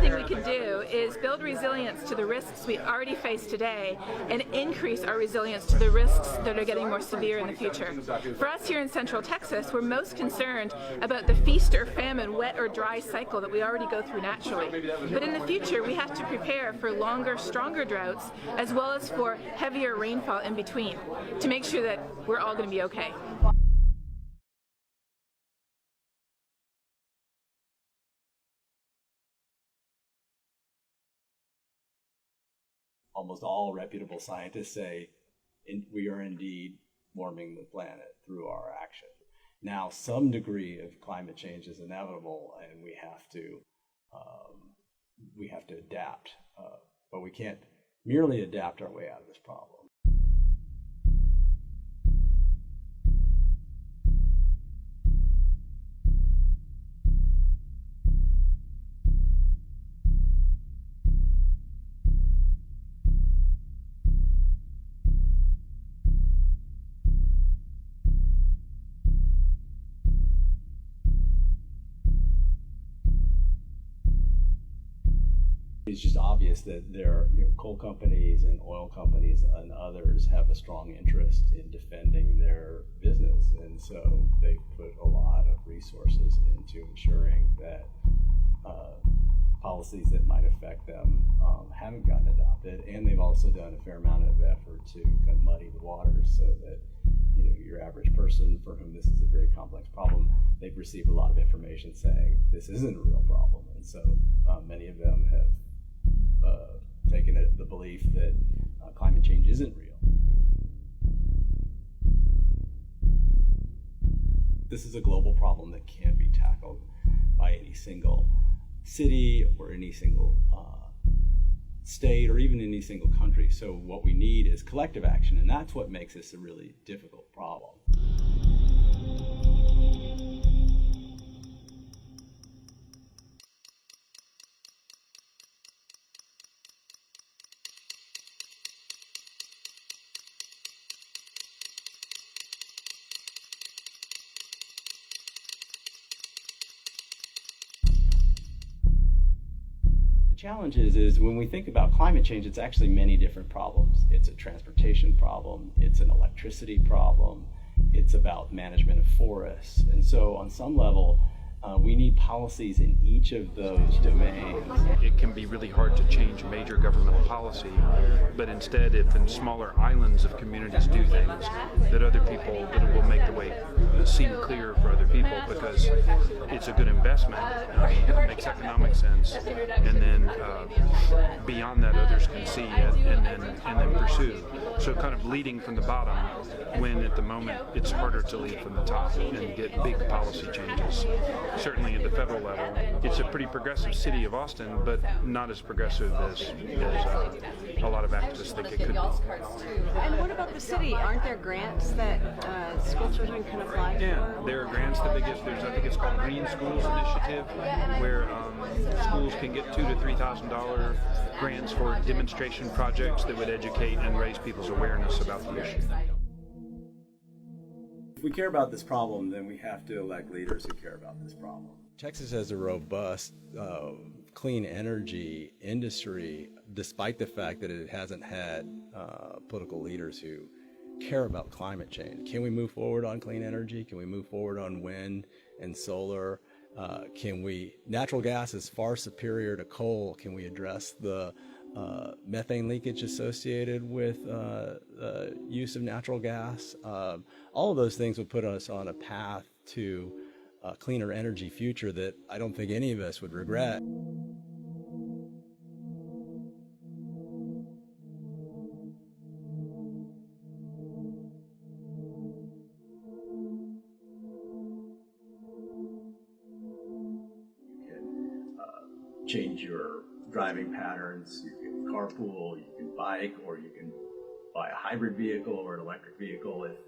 thing we can do is build resilience to the risks we already face today and increase our resilience to the risks that are getting more severe in the future. For us here in Central Texas, we're most concerned about the feast or famine, wet or dry cycle that we already go through naturally. But in the future, we have to prepare for longer, stronger droughts, as well as for heavier rainfall in between, to make sure that we're all going to be okay. Almost all reputable scientists say we are indeed warming the planet through our action. Now, some degree of climate change is inevitable, and we have to adapt, but we can't merely adapt our way out of this problem. It's just obvious that coal companies and oil companies and others have a strong interest in defending their business, and so they put a lot of resources into ensuring that policies that might affect them haven't gotten adopted, and they've also done a fair amount of effort to kind of muddy the waters so that your average person for whom this is a very complex problem, they've received a lot of information saying this isn't a real problem, and so many of them have taken the belief that climate change isn't real. This is a global problem that can't be tackled by any single city or any single state or even any single country. So what we need is collective action, and that's what makes this a really difficult problem. The challenge is when we think about climate change, it's actually many different problems. It's a transportation problem, it's an electricity problem, it's about management of forests. And so on some level, we need policies in each of those domains. It can be really hard to change major governmental policy, but instead if in smaller islands of communities do things, that other people, that it will make the way seem clear for other people because it's a good investment, it makes economic sense, and then beyond that others can see it and then pursue. So kind of leading from the bottom when at the moment it's harder to lead from the top and get big policy changes. Certainly at the federal level, it's a pretty progressive city of Austin, but not as progressive as a lot of activists think it could be. And what about the city? Aren't there grants that school children can apply for? Yeah, there are grants. The biggest, I think it's called Green Schools Initiative, where schools can get $2,000 to $3,000 grants for demonstration projects that would educate and raise people's awareness about the issue. If we care about this problem, then we have to elect leaders who care about this problem. Texas has a robust clean energy industry, despite the fact that it hasn't had political leaders who care about climate change. Can we move forward on clean energy? Can we move forward on wind and solar? Natural gas is far superior to coal. Can we address the methane leakage associated with use of natural gas? All of those things would put us on a path to a cleaner energy future that I don't think any of us would regret. You can change your driving patterns, you can carpool, you can bike, or you can buy a hybrid vehicle or an electric vehicle if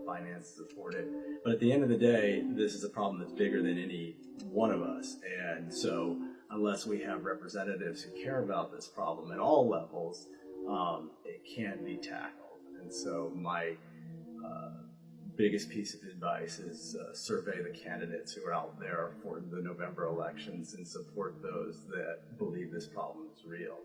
finance support it. But at the end of the day, this is a problem that's bigger than any one of us. And so unless we have representatives who care about this problem at all levels, it can't be tackled. And so my biggest piece of advice is survey the candidates who are out there for the November elections and support those that believe this problem is real.